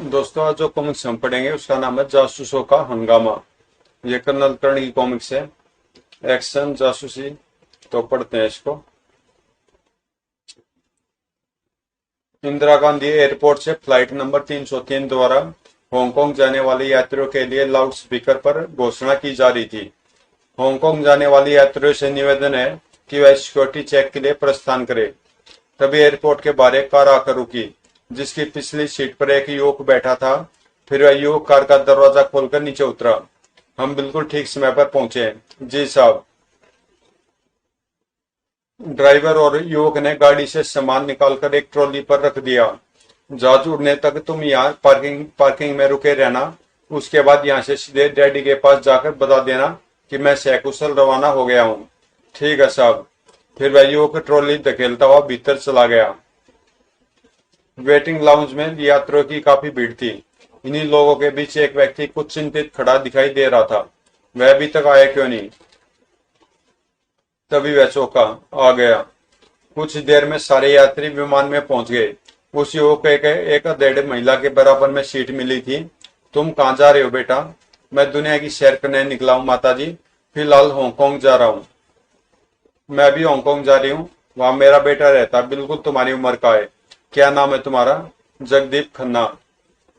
दोस्तों आज जो कॉमिक्स हम पढ़ेंगे उसका नाम है जासूसों का हंगामा। ये कर्नल कर्ण की कॉमिक्स है। एक्शन जासूसी। तो पढ़ते हैं इसको। इंदिरा गांधी एयरपोर्ट से फ्लाइट नंबर 303 द्वारा हांगकांग जाने वाले यात्रियों के लिए लाउड स्पीकर पर घोषणा की जा रही थी। हांगकांग जाने वाले यात्रियों से निवेदन है कि वह सिक्योरिटी चेक के लिए प्रस्थान करें। तभी एयरपोर्ट के बाहर एक कार आकर रुकी, जिसकी पिछली सीट पर एक युवक बैठा था। फिर वह युवक कार का दरवाजा खोलकर नीचे उतरा। हम बिल्कुल ठीक समय पर पहुंचे। जी साहब। ड्राइवर और युवक ने गाड़ी से सामान निकालकर एक ट्रॉली पर रख दिया। जहाज उड़ने तक तुम यहाँ पार्किंग में रुके रहना। उसके बाद यहाँ से सीधे डैडी के पास जाकर बता देना कि मैं सकुशल रवाना हो गया हूँ। ठीक है साहब। फिर वह युवक ट्रॉली धकेलता हुआ भीतर चला गया। वेटिंग लाउंज में यात्रियों की काफी भीड़ थी। इन्हीं लोगों के बीच एक व्यक्ति कुछ चिंतित खड़ा दिखाई दे रहा था। वह अभी तक आया क्यों नहीं? तभी वह चौंका आ गया। कुछ देर में सारे यात्री विमान में पहुंच गए। उस युवक को एक अधेड़ महिला के बराबर में सीट मिली थी। तुम कहाँ जा रहे हो बेटा? मैं दुनिया की सैर करने निकला हूँ माता जी। फिलहाल हांगकांग जा रहा हूँ। मैं भी हांगकांग जा रही हूँ। वहां मेरा बेटा रहता, बिल्कुल तुम्हारी उम्र का है। क्या नाम है तुम्हारा? जगदीप खन्ना।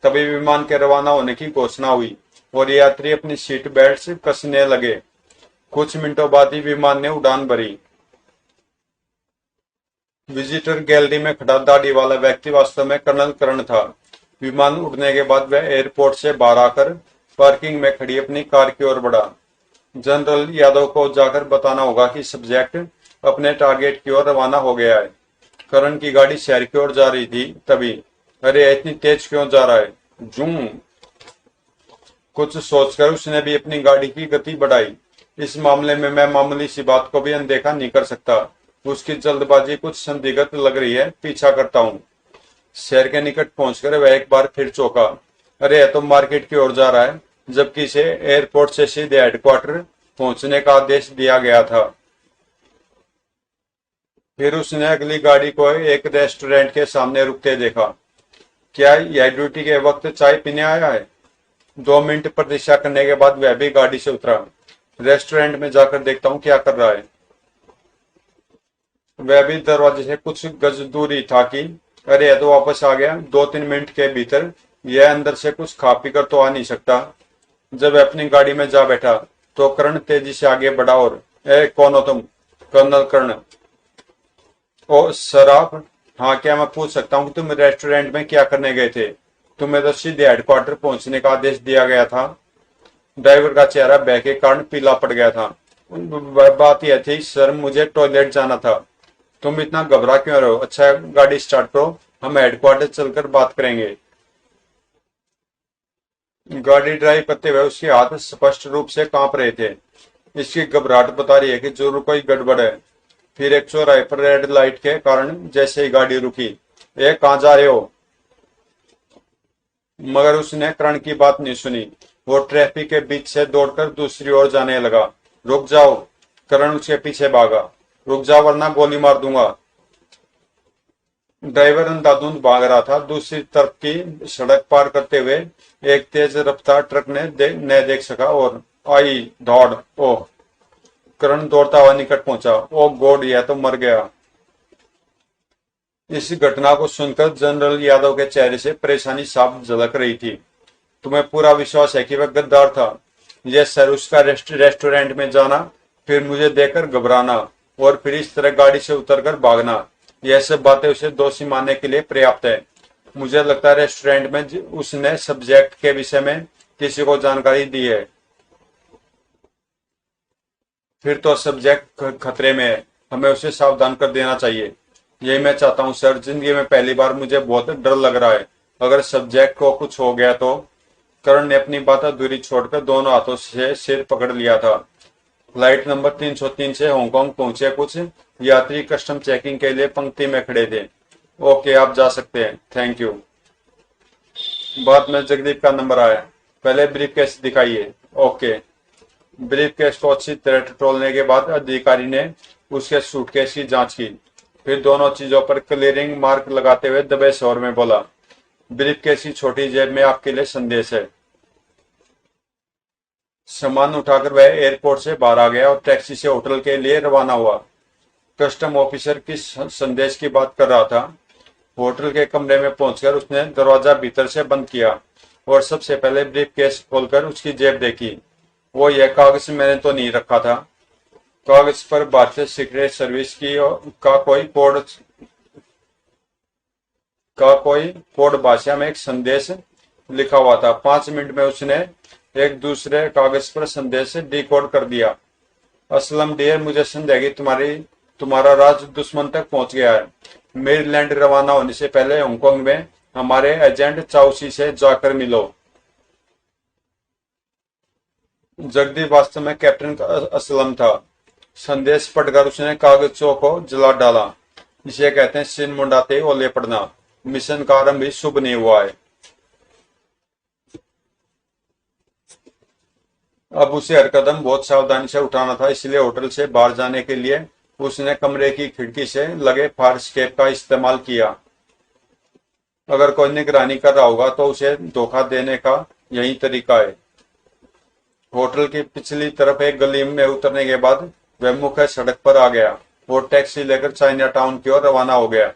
तभी विमान के रवाना होने की घोषणा हुई और यात्री अपनी सीट बेल्ट से कसने लगे। कुछ मिनटों बाद ही विमान ने उड़ान भरी। विजिटर गैलरी में खड़ा दाढ़ी वाला व्यक्ति वास्तव में कर्नल कर्ण था। विमान उड़ने के बाद वह एयरपोर्ट से बाहर आकर पार्किंग में खड़ी अपनी कार की ओर बढ़ा। जनरल यादव को जाकर बताना होगा कि सब्जेक्ट अपने टारगेट की ओर रवाना हो गया है। करण की गाड़ी शहर की ओर जा रही थी। तभी अरे इतनी तेज क्यों जा रहा है? जूम। कुछ सोचकर उसने भी अपनी गाड़ी की गति बढ़ाई। इस मामले में मैं मामूली सी बात को भी अनदेखा नहीं कर सकता। उसकी जल्दबाजी कुछ संदिग्ध लग रही है। पीछा करता हूँ। शहर के निकट पहुंचकर वह एक बार फिर चौंका। अरे यह तो मार्केट की ओर जा रहा है, जबकि इसे एयरपोर्ट से सीधे हेडक्वार्टर पहुंचने का आदेश दिया गया था। फिर उसने अगली गाड़ी को एक रेस्टोरेंट के सामने रुकते देखा। क्या यह ड्यूटी के वक्त चाय पीने आया है? 2 मिनट प्रतीक्षा करने के बाद वह भी गाड़ी से उतरा। रेस्टोरेंट में जाकर देखता हूँ क्या कर रहा है। वह भी दरवाजे से कुछ गज दूरी था कि अरे यह तो वापस आ गया। 2-3 मिनट के भीतर यह अंदर से कुछ खा पी कर तो आ नहीं सकता। जब वह अपनी गाड़ी में जा बैठा तो कर्ण तेजी से आगे बढ़ा और कौन हो तुम? कर्नल कर्ण। ओ शराब। हाँ, क्या मैं पूछ सकता हूँ कि तुम रेस्टोरेंट में क्या करने गए थे? तुम्हें तो सीधे हेडक्वार्टर पहुंचने का आदेश दिया गया था। ड्राइवर का चेहरा भय के कारण पीला पड़ गया था। बात यह थी सर, मुझे टॉयलेट जाना था। तुम इतना घबरा क्यों रहे हो? अच्छा गाड़ी स्टार्ट करो, हम हेडक्वार्टर चलकर बात करेंगे। गाड़ी ड्राइव करते हुए उसके हाथ स्पष्ट रूप से कांप रहे थे। इसकी घबराहट बता रही है कि जरूर कोई गड़बड़ है। फिर एक चौराहे पर रेड लाइट के कारण जैसे ही गाड़ी रुकी, कहाँ जा रहे हो? मगर उसने कर्ण की बात नहीं सुनी। वो ट्रैफिक के बीच से दौड़कर दूसरी ओर जाने लगा। रुक जाओ। कर्ण उसके पीछे भागा। रुक जाओ वरना गोली मार दूंगा। ड्राइवर अंधाधुंध भाग रहा था। दूसरी तरफ की सड़क पार करते हुए एक तेज रफ्तार ट्रक ने न देख सका और आई दौड़। ओह! करण दौड़ता हुआ निकट पहुंचा। ओह गॉड, यह तो मर गया। इस घटना को सुनकर जनरल यादव के चेहरे से परेशानी साफ झलक रही थी। तुम्हें पूरा विश्वास है कि वह गद्दार था? यह सर, उसका रेस्टोरेंट में जाना, फिर मुझे देखकर घबराना और फिर इस तरह गाड़ी से उतरकर भागना, यह सब बातें उसे दोषी मानने के लिए पर्याप्त है। मुझे लगता है रेस्टोरेंट में उसने सब्जेक्ट के विषय में किसी को जानकारी दी है। फिर तो सब्जेक्ट खतरे में है। हमें उसे सावधान कर देना चाहिए। यही मैं चाहता हूँ सर। जिंदगी में पहली बार मुझे बहुत डर लग रहा है। अगर सब्जेक्ट को कुछ हो गया तो? करण ने अपनी बात अधूरी छोड़कर दोनों हाथों से सिर पकड़ लिया था। फ्लाइट नंबर 303 से हांगकांग पहुंचे कुछ यात्री कस्टम चेकिंग के लिए पंक्ति में खड़े थे। ओके, आप जा सकते हैं। Thank you. बाद में जगदीप का नंबर आया। पहले ब्रीफकेस दिखाइए। ओके। ब्रीफकेस को अच्छी तरह टटोलने के बाद अधिकारी ने उसके सूटकेस की जांच की। फिर दोनों चीजों पर क्लियरिंग मार्क लगाते हुए दबे स्वर में बोला, ब्रीफकेस की छोटी जेब में आपके लिए संदेश है। सामान उठाकर वह एयरपोर्ट से बाहर आ गया और टैक्सी से होटल के लिए रवाना हुआ। कस्टम ऑफिसर किस संदेश की बात कर रहा था? होटल के कमरे में पहुंचकर उसने दरवाजा भीतर से बंद किया और सबसे पहले ब्रीफकेस खोलकर उसकी जेब देखी। वो यह कागज मैंने तो नहीं रखा था। कागज पर भारतीय सीक्रेट सर्विस की कोड भाषा में एक संदेश लिखा हुआ था। 5 मिनट में उसने एक दूसरे कागज पर संदेश डिकोड कर दिया। असलम डियर, मुझे संदेह है कि तुम्हारा राज दुश्मन तक पहुंच गया है। मेरीलैंड रवाना होने से पहले हांगकांग में हमारे एजेंट चाउसी से जाकर मिलो। जगदीप वास्तव में कैप्टन असलम था। संदेश पढ़कर उसने कागजों को जला डाला। इसे कहते हैं सिन मुंडाते ओले पड़ना। मिशन का आरंभ भी शुभ नहीं हुआ है। अब उसे हर कदम बहुत सावधानी से उठाना था, इसलिए होटल से बाहर जाने के लिए उसने कमरे की खिड़की से लगे फायर एस्केप का इस्तेमाल किया। अगर कोई निगरानी कर रहा होगा तो उसे धोखा देने का यही तरीका है। होटल की पिछली तरफ एक गली में उतरने के बाद वह मुख्य सड़क पर आ गया और टैक्सी लेकर चाइना टाउन की ओर रवाना हो गया।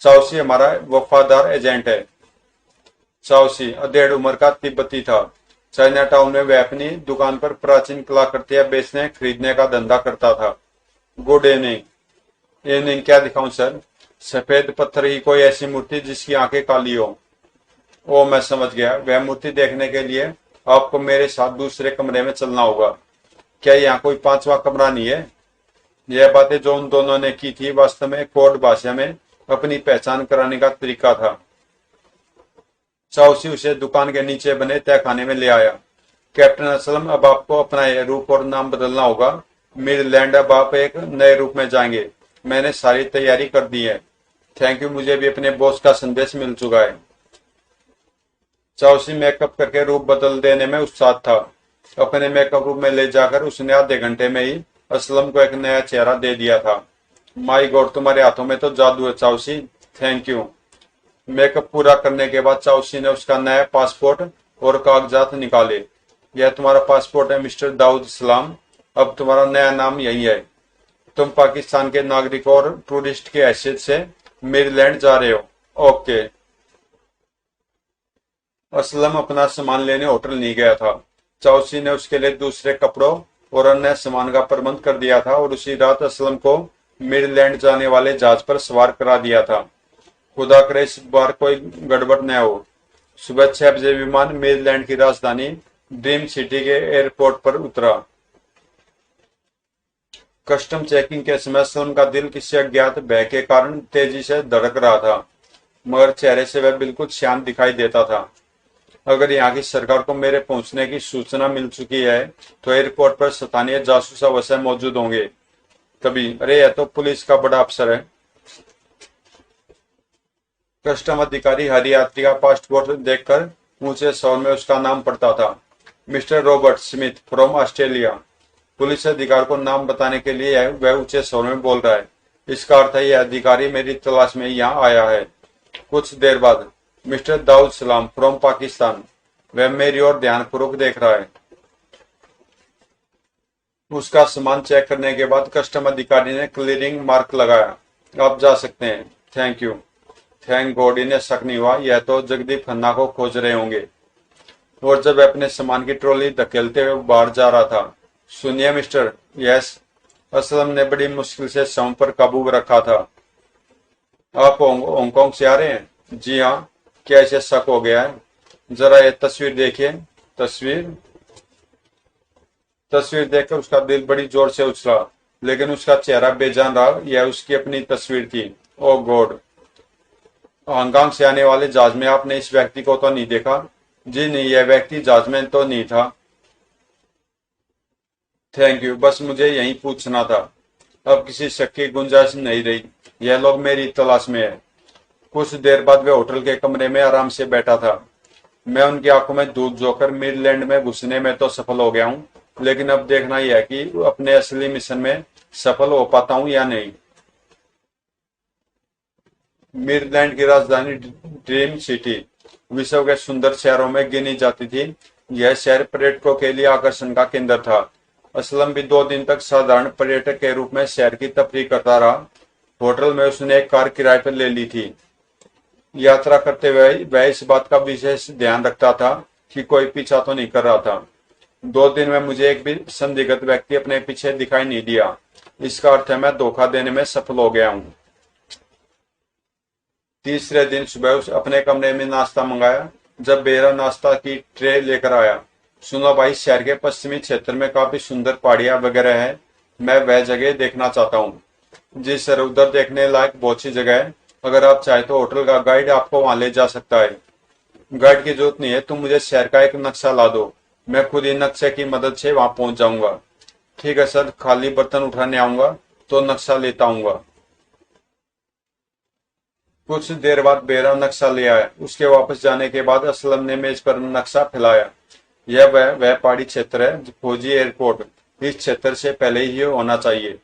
चाउसी हमारा वफादार एजेंट है। चाउसी अधेड़ उम्र का तिब्बती था। चाइना टाउन में वह अपनी दुकान पर प्राचीन कलाकृतियां बेचने खरीदने का धंधा करता था। Good evening. इवनिंग क्या दिखाऊं सर? सफेद पत्थर की कोई ऐसी मूर्ति जिसकी आंखें काली हो। ओ, मैं समझ गया। वह मूर्ति देखने के लिए आपको मेरे साथ दूसरे कमरे में चलना होगा। क्या यहाँ कोई 5वां कमरा नहीं है? यह बातें जो उन दोनों ने की थी वास्तव में कोड भाषा में अपनी पहचान कराने का तरीका था। चाउसी उसे दुकान के नीचे बने तहखाने में ले आया। कैप्टन असलम, अब आपको अपना यह रूप और नाम बदलना होगा। मेरीलैंड अब आप एक नए रूप में जाएंगे। मैंने सारी तैयारी कर दी है। थैंक यू, मुझे भी अपने बॉस का संदेश मिल चुका है। चाउसी मेकअप करके रूप बदल देने में उत्साह था। अपने मेकअप रूम में ले जाकर उसने आधे घंटे में ही असलम को एक नया चेहरा दे दिया था। माई गॉड, तुम्हारे हाथों में तो जादू है चाउसी। Thank you. मेकअप पूरा करने के बाद चाउसी ने उसका नया पासपोर्ट और कागजात निकाले। यह तुम्हारा पासपोर्ट है मिस्टर दाऊद इस्लाम। अब तुम्हारा नया नाम यही है। तुम पाकिस्तान के नागरिक और टूरिस्ट की हैसियत से मेरीलैंड जा रहे हो। ओके। असलम अपना सामान लेने होटल नहीं गया था। चाउसी ने उसके लिए दूसरे कपड़ों और अन्य सामान का प्रबंध कर दिया था और उसी रात असलम को मेरीलैंड जाने वाले जहाज पर सवार करा दिया था। खुदा करे इस बार कोई गड़बड़ न हो। सुबह 6 बजे विमान मेरीलैंड की राजधानी ड्रीम सिटी के एयरपोर्ट पर उतरा। कस्टम चेकिंग के समय असलम का दिल किसी अज्ञात भय के कारण तेजी से धड़क रहा था, मगर चेहरे से वह बिल्कुल शांत दिखाई देता था। अगर यहाँ की सरकार को मेरे पहुंचने की सूचना मिल चुकी है तो एयरपोर्ट पर स्थानीय जासूस अवश्य मौजूद होंगे। तभी अरे, यह तो पुलिस का बड़ा अफसर है। कस्टम अधिकारी हर यात्री का पासपोर्ट देखकर ऊंचे स्वर में उसका नाम पढ़ता था। Mister Robert Smith from Australia. Police अधिकारी को नाम बताने के लिए वह ऊंचे स्वर में बोल रहा है। इसका अर्थ है यह अधिकारी मेरी तलाश में यहाँ आया है। कुछ देर बाद मिस्टर दाऊद सलाम फ्रॉम पाकिस्तान। वह मेरी ओर ध्यानपूर्वक देख रहा है। उसका सामान चेक करने के बाद कस्टम अधिकारी ने क्लियरिंग मार्क लगाया। आप जा सकते हैं। Thank you. थैंक गॉड, इन्हें शक नहीं हुआ यह तो जगदीप खन्ना को खोज रहे होंगे। और जब वह अपने सामान की ट्रॉली धकेलते हुए बाहर जा रहा था, सुनिए मिस्टर। यस। असलम ने बड़ी मुश्किल से सांप पर काबू रखा था। आप हांगकांग से आ रहे हैं? जी हाँ। क्या इसे शक हो गया है? जरा ये तस्वीर देखिए। तस्वीर देखकर उसका दिल बड़ी जोर से उछला, लेकिन उसका चेहरा बेजान रहा। यह उसकी अपनी तस्वीर थी। ओ गॉड। हांगकांग से आने वाले जहाज में आपने इस व्यक्ति को तो नहीं देखा? जी नहीं, यह व्यक्ति जहाज में तो नहीं था। थैंक यू, बस मुझे यही पूछना था। अब किसी शक की गुंजाइश नहीं रही। यह लोग मेरी तलाश में है। कुछ देर बाद वे होटल के कमरे में आराम से बैठा था। मैं उनकी आंखों में दूध जोकर मेरीलैंड में घुसने में तो सफल हो गया हूँ, लेकिन अब देखना यह है कि अपने असली मिशन में सफल हो पाता हूँ या नहीं। मीरलैंड की राजधानी ड्रीम सिटी विश्व के सुंदर शहरों में गिनी जाती थी। यह शहर पर्यटकों के लिए आकर्षण का केंद्र था। असलम भी 2 दिन तक साधारण पर्यटक के रूप में शहर की तफरीह करता रहा। होटल में उसने एक कार किराए पर ले ली थी। यात्रा करते हुए वह इस बात का विशेष ध्यान रखता था कि कोई पीछा तो नहीं कर रहा था। 2 दिन में मुझे एक भी संदिग्ध व्यक्ति अपने पीछे दिखाई नहीं दिया। इसका अर्थ है मैं धोखा देने में सफल हो गया हूँ। तीसरे दिन सुबह उस अपने कमरे में नाश्ता मंगाया। जब बेरा नाश्ता की ट्रे लेकर आया, सुनो भाई, शहर के पश्चिमी क्षेत्र में काफी सुंदर पहाड़ियां वगैरह है। मैं वह जगह देखना चाहता हूँ। जी सर, उधर देखने लायक बहुत सी जगह है। अगर आप चाहे तो होटल का गाइड आपको वहां ले जा सकता है। गाइड की जरूरत नहीं है, तुम मुझे शहर का एक नक्शा ला दो, मैं खुद ही नक्शे की मदद से वहां पहुंच जाऊंगा। ठीक है सर, खाली बर्तन उठाने आऊंगा तो नक्शा लेता आऊंगा। कुछ देर बाद बेरा नक्शा ले आया। उसके वापस जाने के बाद असलम ने मेज पर नक्शा फैलाया। यह वह पहाड़ी क्षेत्र है। फौजी एयरपोर्ट इस क्षेत्र से पहले ही होना चाहिए।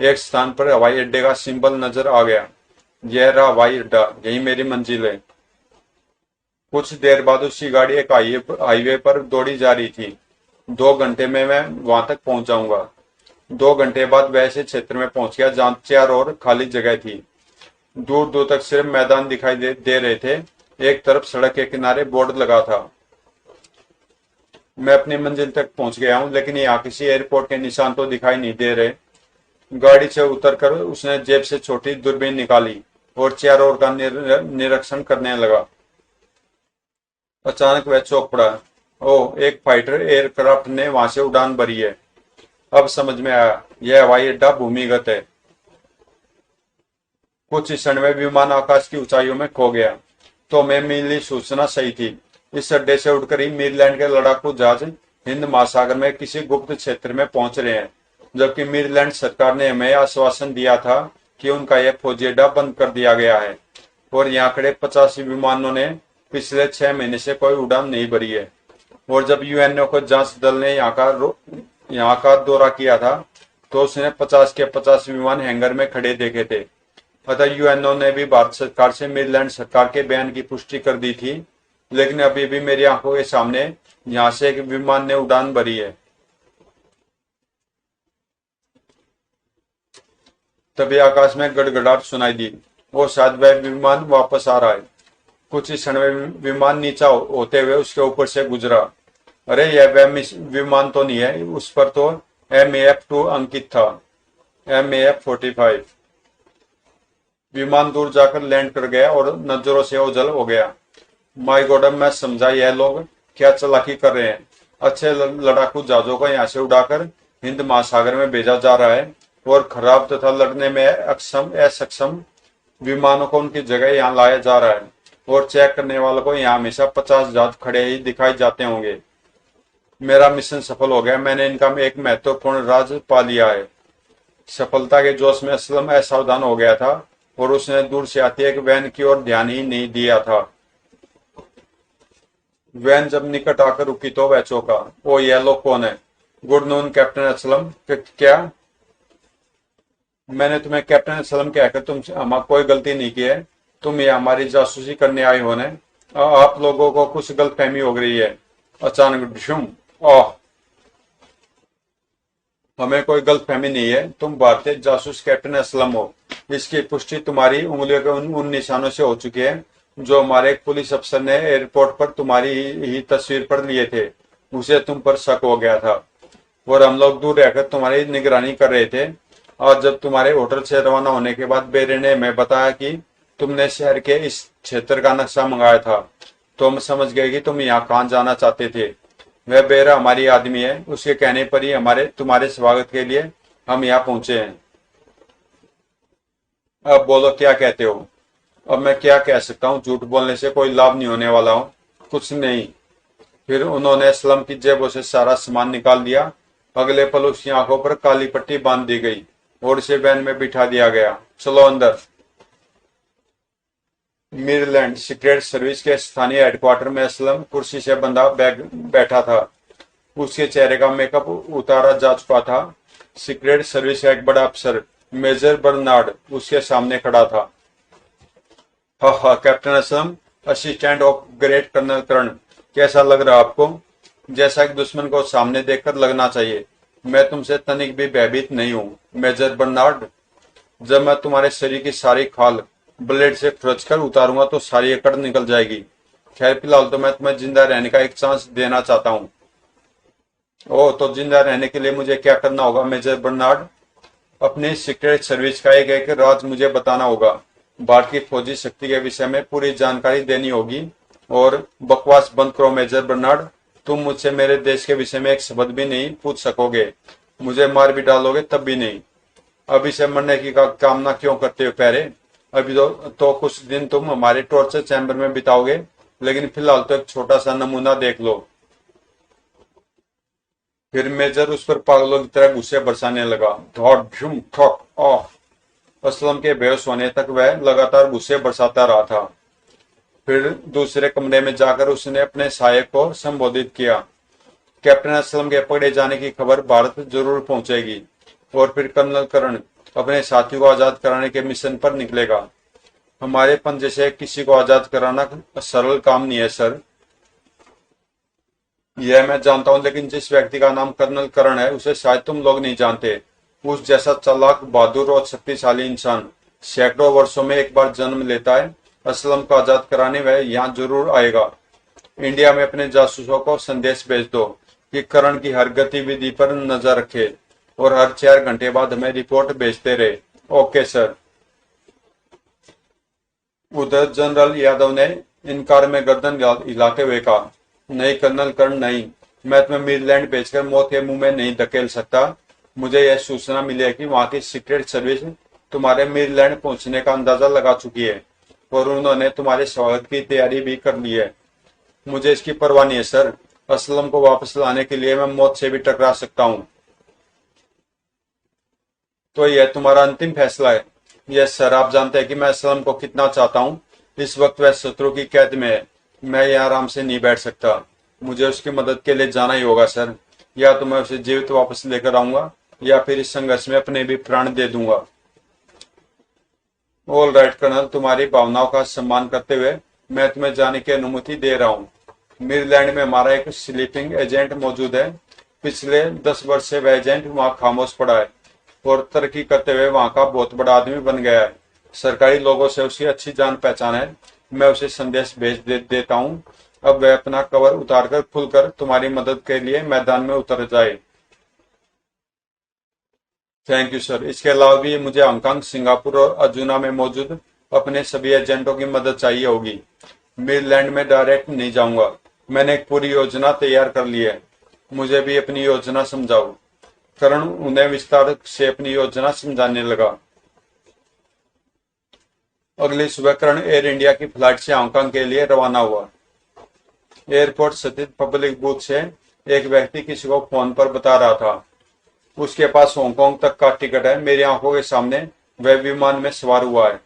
एक स्थान पर हवाई अड्डे का सिंबल नजर आ गया। यह रहा हवाई अड्डा, यही मेरी मंजिल है। कुछ देर बाद उसकी गाड़ी एक हाईवे पर दौड़ी जा रही थी। 2 घंटे में मैं वहां तक पहुंच जाऊंगा। 2 घंटे बाद वह ऐसे क्षेत्र में पहुंच गया जहां चारों ओर खाली जगह थी। दूर दूर तक सिर्फ मैदान दिखाई दे रहे थे। एक तरफ सड़क के किनारे बोर्ड लगा था। मैं अपनी मंजिल तक पहुंच गया हूं, लेकिन यहाँ किसी एयरपोर्ट के निशान तो दिखाई नहीं दे रहे। गाड़ी से उतरकर उसने जेब से छोटी दूरबीन निकाली और चारों ओर का निरीक्षण करने लगा। अचानक वह चौंक पड़ा। ओह, एक फाइटर एयरक्राफ्ट ने वहां से उड़ान भरी है। अब समझ में आया, यह हवाई अड्डा भूमिगत है। कुछ क्षण में विमान आकाश की ऊंचाइयों में खो गया। तो मैं मिली सूचना सही थी। इस अड्डे से उड़कर ही मीरलैंड के लड़ाकू जहाज हिंद महासागर में किसी गुप्त क्षेत्र में पहुंच रहे हैं। जबकि मीरलैंड सरकार ने हमें आश्वासन दिया था कि उनका यह फौजी अड्डा बंद कर दिया गया है और यहाँ खड़े 85 विमानों ने पिछले 6 महीने से कोई उड़ान नहीं भरी है। और जब यूएनओ को जांच दल ने यहाँ का दौरा किया था तो उसने 50 के 50 विमान हैंगर में खड़े देखे थे। अतः यूएनओ ने भी भारत सरकार से मीरलैंड सरकार के बयान की पुष्टि कर दी थी, लेकिन अभी भी मेरी आंखों के सामने यहाँ से एक विमान ने उड़ान भरी है। तभी आकाश में गड़गड़ाहट सुनाई दी और शायद वह विमान वापस आ रहा है। कुछ ही क्षण में विमान नीचा होते हुए उसके ऊपर से गुजरा। अरे, यह वह विमान तो नहीं है। उस पर तो MAF-2 अंकित था। MAF-45। विमान दूर जाकर लैंड कर गया और नजरों से ओझल हो गया। माय गॉड, मैं समझा यह लोग क्या चालाकी कर रहे हैं। अच्छे लड़ाकू जहाजों को यहाँ से उड़ाकर हिंद महासागर में भेजा जा रहा है और खराब तथा लड़ने में असक्षम विमानों को उनकी जगह यहाँ लाया जा रहा है। और चेक करने वालों को यहाँ हमेशा 50 जहाज खड़े ही दिखाई जाते होंगे। मेरा मिशन सफल हो गया। मैंने इनका एक महत्वपूर्ण राज पा लिया है। सफलता के जोश में असलम असावधान हो गया था और उसने दूर से आती एक वैन की ओर ध्यान ही नहीं दिया था। वैन जब निकट आकर रुकी तो वह चौंका। ओ, यह लोग कौन है? Good noon captain Aslam. क्या? मैंने तुम्हें कैप्टन असलम कहकर तुमसे कोई गलती नहीं की है। तुम ये हमारी जासूसी करने आए हो ने। आप लोगों को कुछ गलतफहमी हो गई है। अचानक डिशुम। ओह, हमें कोई गलतफहमी नहीं है। तुम भारतीय जासूस कैप्टन असलम हो। इसकी पुष्टि तुम्हारी उंगलियों के उन निशानों से हो चुकी है जो हमारे एक पुलिस अफसर ने एयरपोर्ट पर तुम्हारी ही तस्वीर पर लिए थे। उसे तुम पर शक हो गया था और हम लोग दूर रहकर तुम्हारी निगरानी कर रहे थे। आज जब तुम्हारे होटल से रवाना होने के बाद बेरे ने हमें बताया कि तुमने शहर के इस क्षेत्र का नक्शा मंगाया था, तो हम समझ गए कि तुम यहाँ कहाँ जाना चाहते थे। वह बेरा हमारी आदमी है। उसके कहने पर ही तुम्हारे स्वागत के लिए हम यहाँ पहुंचे हैं। अब बोलो, क्या कहते हो? अब मैं क्या कह सकता हूँ? झूठ बोलने से कोई लाभ नहीं होने वाला हूँ। कुछ नहीं। फिर उन्होंने असलम की जेबों से सारा सामान निकाल दिया। अगले पल उसकी आंखों पर काली पट्टी बांध दी गई और उसे वैन में बिठा दिया गया। चलो अंदर। मीरलैंड सीक्रेट सर्विस के स्थानीय हेडक्वार्टर में असलम कुर्सी से बंधा बैठा था। उसके चेहरे का मेकअप उतारा जा चुका था। सीक्रेट सर्विस का एक बड़ा अफसर मेजर बर्नार्ड उसके सामने खड़ा था। हाँ हाँ captain Aslam, assistant of great colonel Karan, कैसा लग रहा आपको? जैसा कि दुश्मन को सामने देखकर लगना चाहिए। मैं तुमसे तनिक भी भयभीत नहीं हूँ मेजर बर्नार्ड। जब मैं तुम्हारे शरीर की सारी खाल ब्लेड से खुरच कर उतारूंगा तो सारी अकड़ निकल जाएगी। खैर फिलहाल तो मैं तुम्हें जिंदा रहने का एक चांस देना चाहता हूँ। ओह, तो जिंदा रहने के लिए मुझे क्या करना होगा मेजर बर्नार्ड? अपनी सीक्रेट सर्विस का एक एक राज मुझे बताना होगा। भारत की फौजी शक्ति के विषय में पूरी जानकारी देनी होगी। और बकवास बंद करो मेजर बर्नार्ड। तुम मुझसे मेरे देश के विषय में एक शब्द भी नहीं पूछ सकोगे। मुझे मार भी डालोगे तब भी नहीं। अभी से मरने की कामना क्यों करते हो प्यारे? अभी तो कुछ दिन तुम हमारे टॉर्चर चैम्बर में बिताओगे, लेकिन फिलहाल तो एक छोटा सा नमूना देख लो। फिर मेजर उस पर पागलों की तरह गुस्से बरसाने लगा। धौड़ झुम ठोक आह। असलम के बेहोश होने तक वह लगातार गुस्से बरसाता रहा था। फिर दूसरे कमरे में जाकर उसने अपने सहायक को संबोधित किया। कैप्टन असलम के पकड़े जाने की खबर भारत जरूर पहुंचेगी और फिर कर्नल करण अपने साथियों को आजाद कराने के मिशन पर निकलेगा। हमारे पंजे से किसी को आजाद कराना सरल काम नहीं है सर। यह मैं जानता हूं, लेकिन जिस व्यक्ति का नाम कर्नल करण है उसे शायद तुम लोग नहीं जानते। उस जैसा चालाक, बहादुर और शक्तिशाली इंसान सैकड़ों वर्षों में एक बार जन्म लेता है। असलम को आजाद कराने वह यहाँ जरूर आएगा। इंडिया में अपने जासूसों को संदेश भेज दो कि करण की हर गतिविधि पर नजर रखे और हर 4 घंटे बाद हमें रिपोर्ट भेजते रहे। Okay sir. उधर जनरल यादव ने इनकार में गर्दन हिलाते हुए कहा, नहीं कर्नल कर्ण नहीं, मैं तुम्हें मीरलैंड भेजकर मौत के मुंह में नहीं धकेल सकता। मुझे यह सूचना मिली है कि वहां की सीक्रेट सर्विस तुम्हारे मीरलैंड पहुंचने का अंदाजा लगा चुकी है और उन्होंने तुम्हारे स्वागत की तैयारी भी कर ली है। मुझे इसकी परवाह नहीं है सर। असलम को वापस लाने के लिए मैं मौत से भी टकरा सकता हूँ। तो यह तुम्हारा अंतिम फैसला है? यस सर, आप जानते हैं कि मैं असलम को कितना चाहता हूँ। इस वक्त वह शत्रु की कैद में है। मैं यहाँ आराम से नहीं बैठ सकता। मुझे उसकी मदद के लिए जाना ही होगा सर। या तो मैं उसे जीवित वापस लेकर आऊंगा या फिर इस संघर्ष में अपने भी प्राण दे दूंगा। ऑल राइट कर्नल, तुम्हारी भावनाओं का सम्मान करते हुए मैं तुम्हें जाने की अनुमति दे रहा हूँ। मीरलैंड में हमारा एक स्लीपिंग एजेंट मौजूद है। पिछले 10 वर्ष से वह एजेंट वहाँ खामोश पड़ा है और तरक्की करते हुए वहाँ का बहुत बड़ा आदमी बन गया है। सरकारी लोगों से उसकी अच्छी जान पहचान है। मैं उसे संदेश भेज देता हूँ। अब वह अपना कवर उतारकर खुलकर तुम्हारी मदद के लिए मैदान में उतर जाए। Thank you sir. इसके अलावा भी मुझे हांगकांग, सिंगापुर और अर्जुना में मौजूद अपने सभी एजेंटों की मदद चाहिए होगी। मीरलैंड में डायरेक्ट नहीं जाऊंगा। मैंने एक पूरी योजना तैयार कर ली है। मुझे भी अपनी योजना समझाओ। करण उन्हें विस्तार से अपनी योजना समझाने लगा। अगली सुबह करण एयर इंडिया की फ्लाइट से हांगकांग के लिए रवाना हुआ। एयरपोर्ट स्थित पब्लिक बूथ से एक व्यक्ति किसी को फोन पर बता रहा था, उसके पास हांगकांग तक का टिकट है। मेरी आंखों के सामने वह विमान में सवार हुआ है।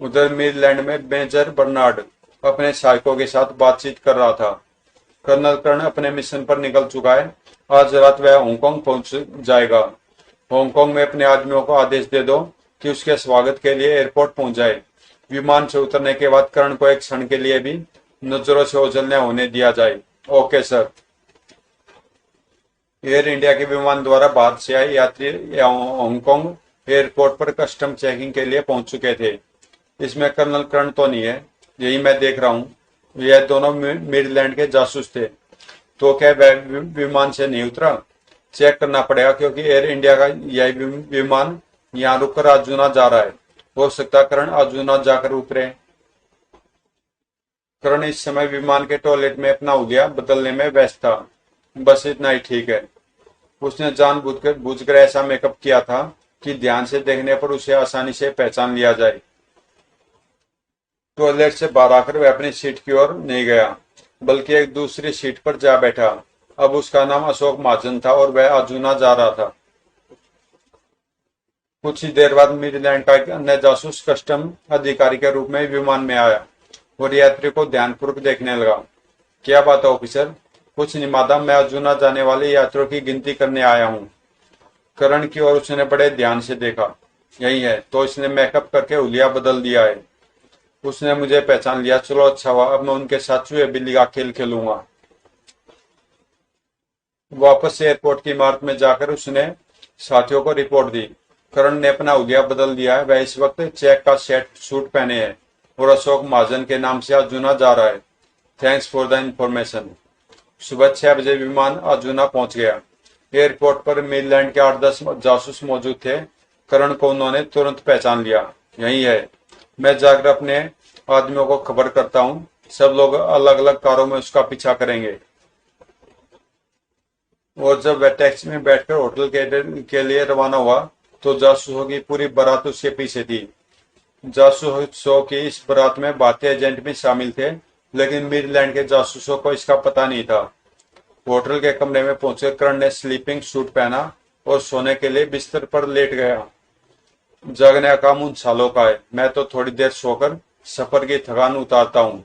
उधर मीरलैंड में मेजर बर्नार्ड अपने सहायकों के साथ बातचीत कर रहा था। कर्नल कर्ण अपने मिशन पर निकल चुका है। आज रात वह हांगकांग पहुंच जाएगा। हांगकांग में अपने आदमियों को आदेश दे दो कि उसके स्वागत के लिए एयरपोर्ट पहुंच जाए। विमान से उतरने के बाद कर्ण को एक क्षण के लिए भी नजरों से ओझल न होने दिया जाए। Okay sir. एयर इंडिया के विमान द्वारा भारत से आए यात्री हांगकांग एयरपोर्ट पर कस्टम चेकिंग के लिए पहुंच चुके थे। इसमें कर्नल कर्ण तो नहीं है, यही मैं देख रहा हूँ। यह दोनों मीरलैंड के जासूस थे। तो क्या वह विमान से नहीं उतरा? चेक करना पड़ेगा, क्योंकि एयर इंडिया का यह विमान यहाँ रुककर अर्जुना जा रहा है। हो सकता है करण अर्जुना जाकर उतरे। करण इस समय विमान के टॉयलेट में अपना हुलिया बदलने में व्यस्त था। बस इतना ही ठीक है। उसने जानबूझकर ऐसा मेकअप किया था कि ध्यान से देखने पर उसे आसानी से पहचान लिया जाए। टॉयलेट से बाहर आकर वह अपनी सीट की ओर नहीं गया, बल्कि एक दूसरी सीट पर जा बैठा। अब उसका नाम अशोक महाजन था और वह अर्जुना जा रहा था। कुछ ही देर बाद मीरलैंड का एक अन्य जासूस कस्टम अधिकारी के रूप में विमान में आया और यात्री को ध्यानपूर्वक देखने लगा। क्या बात है ऑफिसर? कुछ नहीं मादा, मैं अर्जुना जाने वाले यात्रियों की गिनती करने आया हूँ। करण की ओर उसने बड़े ध्यान से देखा। यही है, तो इसने मेकअप करके हुलिया बदल दिया है। उसने मुझे पहचान लिया। चलो अच्छा हुआ, अब मैं उनके साथ चूहे बिल्ली का खेल खेलूंगा। वापस से एयरपोर्ट की इमारत में जाकर उसने साथियों को रिपोर्ट दी। करण ने अपना हुलिया बदल दिया है। वह इस वक्त चेक का सेट सूट पहने हैं और अशोक महाजन के नाम से अजुना जा रहा है। Thanks for the information. सुबह 6 बजे विमान अजुना पहुंच गया। एयरपोर्ट पर मेरीलैंड के 8-10 जासूस मौजूद थे। करण को उन्होंने तुरंत पहचान लिया। यही है। मैं जाकर अपने आदमियों को खबर करता हूँ। सब लोग अलग अलग कारों में उसका पीछा करेंगे। और जब वह टैक्सी में बैठकर होटल के लिए रवाना हुआ तो जासूसों की पूरी बारात उसके पीछे थी। जासूसों की इस बारात में भारतीय एजेंट भी शामिल थे, लेकिन मेरीलैंड के जासूसों को इसका पता नहीं था। होटल के कमरे में पहुंचकर करण ने स्लीपिंग सूट पहना और सोने के लिए बिस्तर पर लेट गया। जगने का काम उन सालों का है। मैं तो थोड़ी देर सोकर सफर की थकान उतारता हूँ।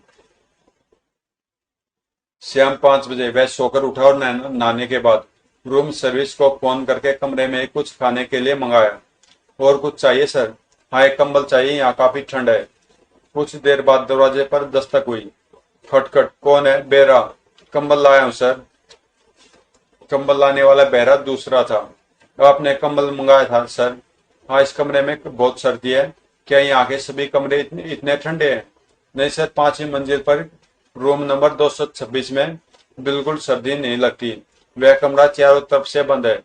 शाम 5 बजे वह सोकर उठा और नहाने के बाद रूम सर्विस को फोन करके कमरे में कुछ खाने के लिए मंगाया। और कुछ चाहिए सर? हाँ, एक कंबल चाहिए, यहाँ काफी ठंड है। कुछ देर बाद दरवाजे पर दस्तक हुई। खटखट। कौन है? बेरा। कंबल लाया हूँ सर। कंबल लाने वाला बेरा दूसरा था। आपने कंबल मंगाया था सर? हाँ, इस कमरे में बहुत सर्दी है। क्या यहाँ के सभी कमरे इतने ठंडे हैं? नहीं सर, 5वीं मंजिल पर रूम नंबर 226 में बिल्कुल सर्दी नहीं लगती। वह कमरा चारों तरफ से बंद है।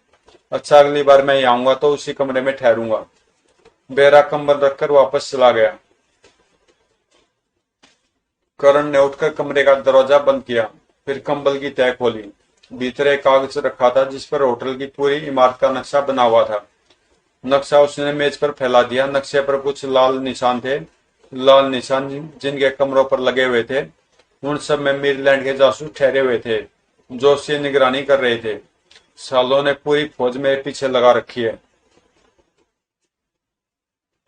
अच्छा, अगली बार मैं यहाँ आऊंगा तो उसी कमरे में ठहरूंगा। बेरा कंबल रखकर वापस चला गया। करण ने उठकर कमरे का दरवाजा बंद किया, फिर कंबल की तह खोली। भीतर एक कागज रखा था जिस पर होटल की पूरी इमारत का नक्शा बना हुआ था। नक्शा उसने मेज पर फैला दिया। नक्शे पर कुछ लाल निशान थे। लाल निशान जिनके कमरों पर लगे हुए थे, उन सब में मेरीलैंड के जासूस ठहरे हुए थे जो उसकी निगरानी कर रहे थे। सालों ने पूरी फौज मेरे पीछे लगा रखी है।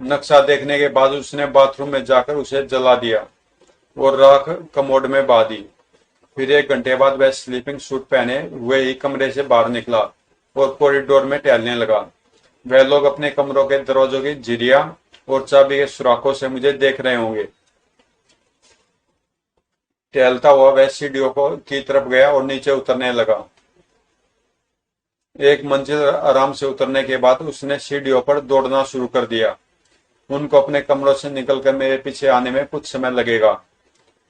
नक्शा देखने के बाद उसने बाथरूम में जाकर उसे जला दिया और राख कमोड में बहा दी। फिर 1 घंटे बाद वह स्लीपिंग सूट पहने हुए ही कमरे से बाहर निकला और कॉरिडोर में टहलने लगा। वह लोग अपने कमरों के दरवाजों की झिरियां और चाबी के सुराखों से मुझे देख रहे होंगे। टहलता हुआ वह सीढ़ियों की तरफ गया और नीचे उतरने लगा। एक मंजिल आराम से उतरने के बाद उसने सीढ़ियों पर दौड़ना शुरू कर दिया। उनको अपने कमरों से निकलकर मेरे पीछे आने में कुछ समय लगेगा।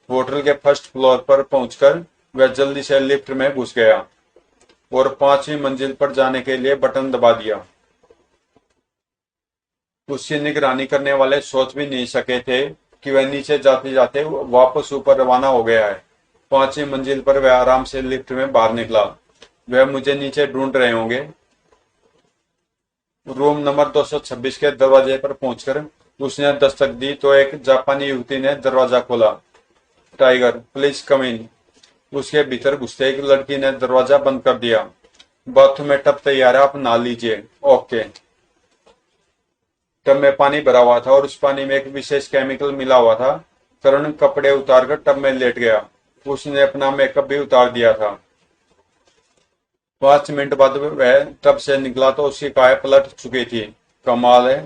होटल के फर्स्ट फ्लोर पर पहुंचकर वह जल्दी से लिफ्ट में घुस गया और 5वीं मंजिल पर जाने के लिए बटन दबा दिया। उसकी निगरानी करने वाले सोच भी नहीं सके थे कि वह नीचे जाते जाते वापस ऊपर रवाना हो गया है। 5वीं मंजिल पर वह आराम से लिफ्ट में बाहर निकला। वह मुझे नीचे ढूंढ रहे होंगे। रूम नंबर 226 के दरवाजे पर पहुंचकर उसने दस्तक दी तो एक जापानी युवती ने दरवाजा खोला। टाइगर, प्लीज कम इन। उसके भीतर घुसते एक लड़की ने दरवाजा बंद कर दिया। बाथरूम में टब तैयार है, आप नहा लीजिए। ओके। टब में पानी भरा हुआ था और उस पानी में एक विशेष केमिकल मिला हुआ था। करण कपड़े उतारकर टब में लेट गया। उसने अपना मेकअप भी उतार दिया था। 5 मिनट बाद वह टब से निकला तो उसकी काया पलट चुकी थी। कमाल है।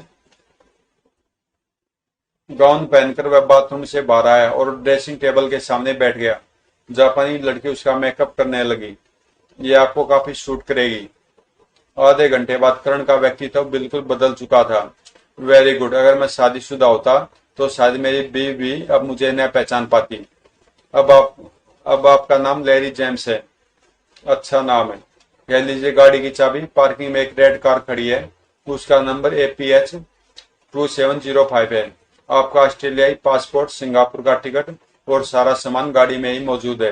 गाउन पहनकर वह बाथरूम से बाहर आया और ड्रेसिंग टेबल के सामने बैठ गया। जापानी लड़की उसका मेकअप करने लगी। ये आपको काफी सूट करेगी। आधे घंटे बाद करण का व्यक्तित्व बिल्कुल बदल चुका था। Very good. अगर मैं शादीशुदा होता तो शायद मेरी बीवी भी अब मुझे न पहचान पाती। अब आपका नाम लैरी जेम्स है। अच्छा नाम है। कह लीजिए गाड़ी की चाबी। पार्किंग में एक रेड कार खड़ी है। उसका नंबर APH 2705 है। आपका ऑस्ट्रेलियाई पासपोर्ट, सिंगापुर का टिकट और सारा सामान गाड़ी में ही मौजूद है।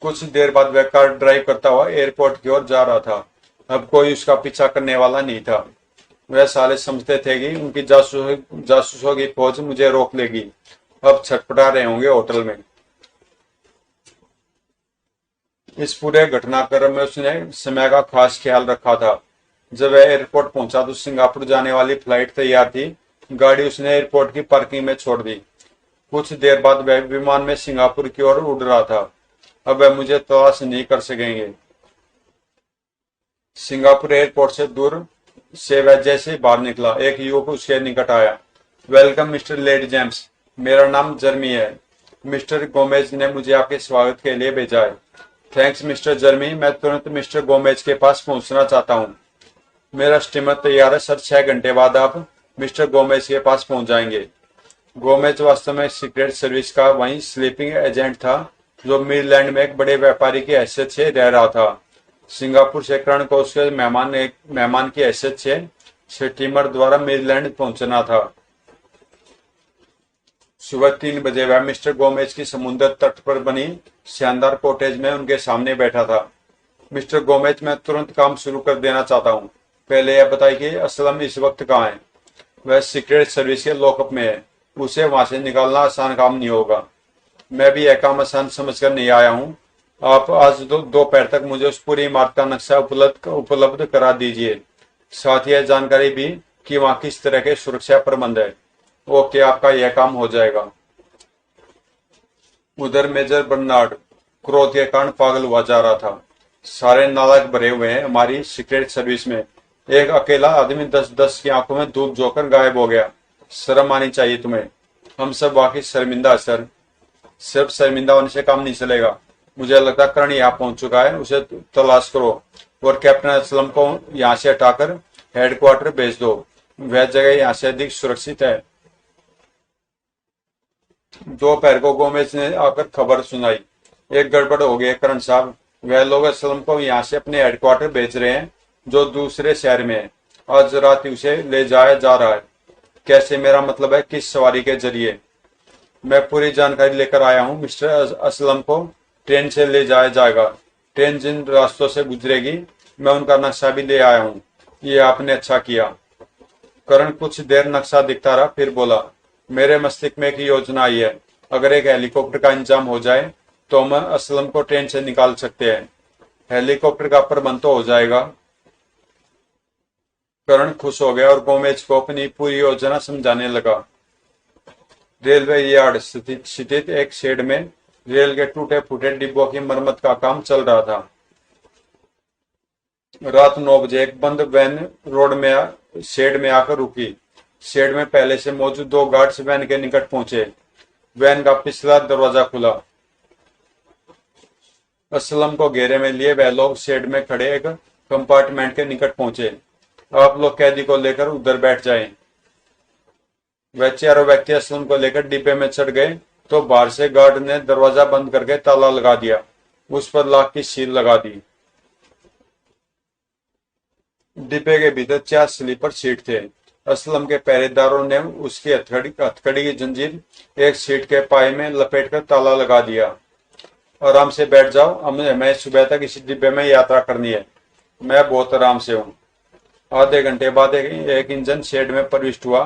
कुछ देर बाद वह कार ड्राइव करता हुआ एयरपोर्ट की ओर जा रहा था। अब कोई उसका पीछा करने वाला नहीं था। वह साले समझते थे कि उनकी जासूसों की फौज मुझे रोक लेगी। अब छटपटा रहे होंगे होटल में। इस पूरे घटनाक्रम में उसने समय का खास ख्याल रखा था। जब वह एयरपोर्ट पहुंचा तो सिंगापुर जाने वाली फ्लाइट तैयार थी। गाड़ी उसने एयरपोर्ट की पार्किंग में छोड़ दी। कुछ देर बाद वह विमान में सिंगापुर की ओर उड़ रहा था। अब वह मुझे तलाश नहीं कर सकेंगे। सिंगापुर एयरपोर्ट से दूर से वह जैसे बाहर निकला, एक युवक उसके निकट आया। वेलकम मिस्टर लेडी जेम्स, मेरा नाम जर्मी है। मिस्टर गोमेज ने मुझे आपके स्वागत के लिए भेजा है। थैंक्स मिस्टर जर्मी, मैं तुरंत मिस्टर गोमेज के पास पहुंचना चाहता हूं। मेरा स्टीमर तैयार है सर, 6 घंटे बाद आप मिस्टर गोमेज के पास पहुंच जाएंगे। गोमेज वास्तव में सीक्रेट सर्विस का वही स्लीपिंग एजेंट था जो मिडलैंड में एक बड़े व्यापारी की हैसियत से रह रहा था। सिंगापुर से कर्ण को उसके मेहमान की हैसियत से स्टीमर द्वारा मिडलैंड पहुंचना था। सुबह 3 बजे वह मिस्टर गोमेज की समुद्र तट पर बनी शानदार कॉटेज में उनके सामने बैठा था। मिस्टर गोमेज, मैं तुरंत काम शुरू कर देना चाहता हूँ। पहले यह बताइए कि असलम इस वक्त कहाँ है? वह सीक्रेट सर्विस के लॉकअप में है। उसे वहां से निकालना आसान काम नहीं होगा। मैं भी यह काम आसान समझकर नहीं आया हूँ। आप आज दोपहर तक मुझे उस पूरी इमारत का नक्शा उपलब्ध करा दीजिए, साथ ही यह जानकारी भी कि वहाँ किस तरह के सुरक्षा प्रबंध है। ओके, आपका यह काम हो जाएगा। उधर मेजर बर्नार्ड क्रोध के कारण पागल हुआ जा रहा था। सारे नालायक भरे हुए हैं हमारी सीक्रेट सर्विस में। एक अकेला आदमी 10-10 की आंखों में धूप झोंककर गायब हो गया। शर्म आनी चाहिए तुम्हें। हम सब वाकई शर्मिंदा है सर। सिर्फ शर्मिंदा होने से काम नहीं चलेगा। मुझे लगता है कर्ण यहाँ पहुंच चुका है, उसे तलाश करो और कैप्टन असलम को यहाँ से हटाकर हेडक्वार्टर भेज दो। वह जगह यहाँ से अधिक सुरक्षित है। दोपहर को गोमेज ने आकर खबर सुनाई। एक गड़बड़ हो गई है कर्ण साहब। वह लोग असलम को यहाँ से अपने हेडक्वार्टर भेज रहे हैं जो दूसरे शहर में है। आज रात ही उसे ले जाया जा रहा है। कैसे? मेरा मतलब है किस सवारी के जरिए? मैं पूरी जानकारी लेकर आया हूँ। मिस्टर असलम को ट्रेन से ले जाया जाएगा। ट्रेन जिन रास्तों से गुजरेगी मैं उनका नक्शा भी ले आया हूँ। ये आपने अच्छा किया। करण कुछ देर नक्शा दिखता रहा, फिर बोला, मेरे मस्तिष्क में एक योजना आई है। अगर एक हेलीकॉप्टर का इंतजाम हो जाए तो हम असलम को ट्रेन से निकाल सकते हैं। हेलीकॉप्टर का प्रबंध तो हो जाएगा। करण खुश हो गया और गोमेज को अपनी पूरी योजना समझाने लगा। रेलवे यार्ड स्थित एक शेड में रेल के टूटे फूटे डिब्बों की मरम्मत का काम चल रहा था। रात 9 बजे एक बंद वैन रोड में शेड में आकर रुकी। शेड में पहले से मौजूद 2 गार्ड्स वैन के निकट पहुंचे। वैन का पिछला दरवाजा खुला। असलम को घेरे में लिए वह लोग शेड में खड़े एक कंपार्टमेंट के निकट पहुंचे। आप लोग कैदी को लेकर उधर बैठ जाएं। वह चारों व्यक्ति असलम को लेकर डिब्बे में चढ़ गए तो बाहर से गार्ड ने दरवाजा बंद करके ताला लगा दिया। उस पर लॉक की सील लगा दी। डिब्बे के भीतर 4 स्लीपर सीट थे। असलम के पहरेदारों ने उसकी हथकड़ी की जंजीर एक सीट के पाए में लपेटकर ताला लगा दिया। आराम से बैठ जाओ, हमें सुबह तक इसी डिब्बे में यात्रा करनी है। मैं बहुत आराम से हूँ। आधे घंटे बाद एक इंजन शेड में प्रविष्ट हुआ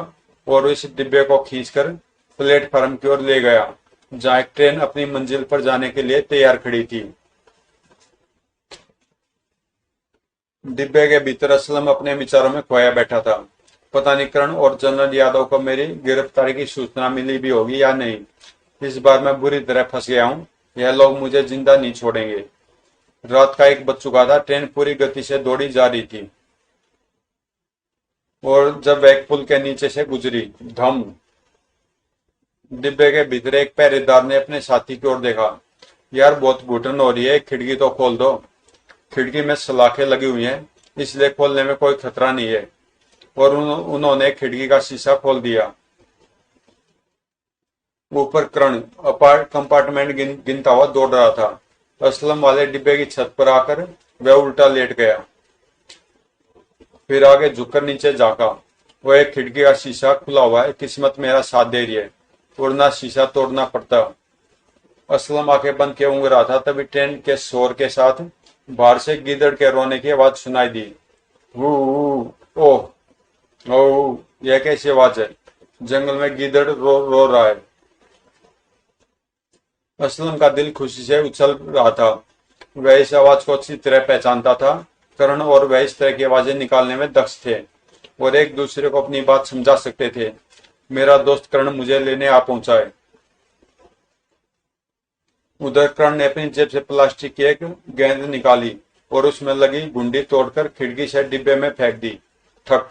और इस डिब्बे को खींचकर प्लेटफार्म की ओर ले गया, जहां एक ट्रेन अपनी मंजिल पर जाने के लिए तैयार खड़ी थी। डिब्बे के भीतर असलम अपने विचारों में खोया बैठा था। पता नहीं करण और जनरल यादव को मेरी गिरफ्तारी की सूचना मिली भी होगी या नहीं। इस बार मैं बुरी तरह फंस गया हूँ। यह लोग मुझे जिंदा नहीं छोड़ेंगे। रात का 1 बज चुका था। ट्रेन पूरी गति से दौड़ी जा रही थी और जब वह एक पुल के नीचे से गुजरी, धम। डिब्बे के भीतर एक पहरेदार ने अपने साथी की ओर देखा। यार, बहुत घुटन हो रही है, खिड़की तो खोल दो। खिड़की में सलाखें लगी हुई हैं, इसलिए खोलने में कोई खतरा नहीं है। और उन्होंने खिड़की का शीशा खोल दिया। ऊपर करण कंपार्टमेंट गिनता हुआ दौड़ रहा था। असलम वाले डिब्बे की छत पर आकर वह उल्टा लेट गया, फिर आगे झुककर नीचे झांका। वह एक खिड़की का शीशा खुला हुआ है। किस्मत मेरा साथ दे रही है, वरना शीशा तोड़ना पड़ता। असलम आंखें बंद के ऊँग रहा था, तभी ट्रेन के शोर के साथ बाहर से गीदड़ के रोने की आवाज सुनाई दी। ओह ओह, यह कैसी आवाज है? जंगल में गीदड़ रो रहा है। असलम का दिल खुशी से उछल रहा था। वह इस आवाज को अच्छी तरह पहचानता था। करण और वह इस तरह की आवाजें निकालने में दक्ष थे और एक दूसरे को अपनी बात समझा सकते थे। मेरा दोस्त करण मुझे लेने आ पहुंचा है। उधर कर्ण ने अपनी जेब से प्लास्टिक की एक गेंद निकाली और उसमें लगी गुंडी तोड़कर खिड़की से डिब्बे में फेंक दी। ठक।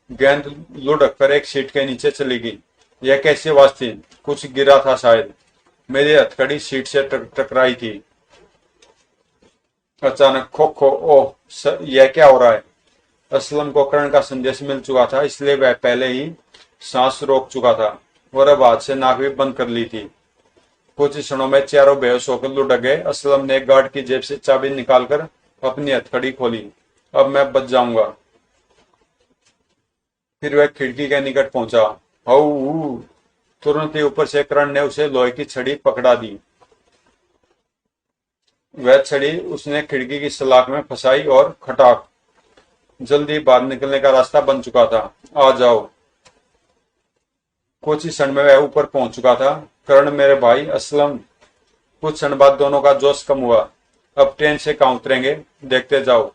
गेंद लुढ़क कर एक सीट के नीचे चली गई। यह कैसी आवाज थी? कुछ गिरा था शायद। मेरी हथकड़ी सीट से टकराई थी। अचानक खो खो, ओह यह क्या हो रहा है? असलम को करण का संदेश मिल चुका था, इसलिए वह पहले ही सांस रोक चुका था और अब हाथ से नाक भी बंद कर ली थी। कुछ क्षणों में चारों बेहोश होकर लुढ़क गए। असलम ने गार्ड की जेब से चाबी निकालकर अपनी हथकड़ी खोली। अब मैं बच जाऊंगा। फिर वह खिड़की के निकट पहुंचा। हाउ! तुरंत ही ऊपर से करण ने उसे लोहे की छड़ी पकड़ा दी। वह छड़ी उसने खिड़की की सलाख में फंसाई और खटाक, जल्दी बाहर निकलने का रास्ता बन चुका था। आ जाओ। कुछ ही क्षण में वह ऊपर पहुंच चुका था। करण, मेरे भाई। असलम। कुछ क्षण बाद दोनों का जोश कम हुआ। अब ट्रेन से कहाँ उतरेंगे, देखते जाओ।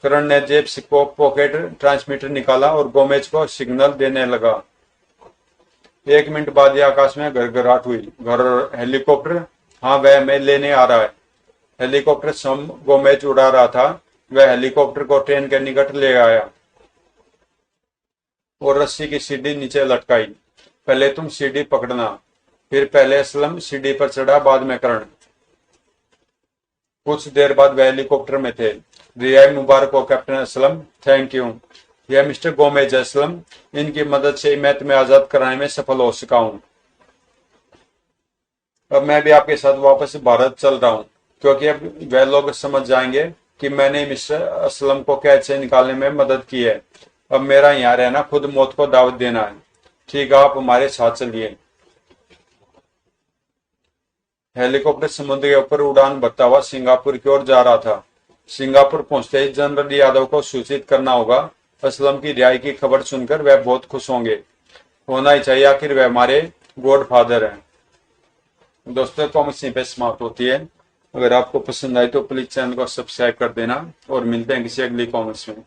करण ने जेब से पॉकेट ट्रांसमीटर निकाला और गोमेज को सिग्नल देने लगा। 1 मिनट बाद ही आकाश में घरघराहट हुई। घर हेलीकॉप्टर? हाँ, वह हमें लेने आ रहा है। हेलीकॉप्टर सम गोमेज उड़ा रहा था। वह हेलीकॉप्टर को ट्रेन के निकट ले आया और रस्सी की सीढ़ी नीचे लटकाई। पहले तुम सीढ़ी पकड़ना। फिर पहले असलम सीढ़ी पर चढ़ा, बाद में करण। कुछ देर बाद वह हेलीकॉप्टर में थे। रिहाई मुबारक हो कैप्टन असलम। Thank you. यह मिस्टर गोमेज असलम। इनकी मदद से मैं तुम्हें आजाद कराने में सफल हो सका हूं। अब मैं भी आपके साथ वापस भारत चल रहा हूं, क्योंकि अब वह लोग समझ जाएंगे कि मैंने मिस्टर असलम को कैद से निकालने में मदद की है। अब मेरा यहाँ रहना खुद मौत को दावत देना है। ठीक है, आप हमारे साथ चलिए। हेलीकॉप्टर समुद्र के ऊपर उड़ान भरता हुआ सिंगापुर की ओर जा रहा था। सिंगापुर पहुंचते ही जनरल यादव को सूचित करना होगा। असलम की रिहाई की खबर सुनकर वह बहुत खुश होंगे। होना ही चाहिए, आखिर वह हमारे गॉडफादर हैं। दोस्तों, कॉमिक्स यहीं पे समाप्त होती है। अगर आपको पसंद आए तो प्लीज चैनल को सब्सक्राइब कर देना और मिलते हैं किसी अगली कॉमिक्स में।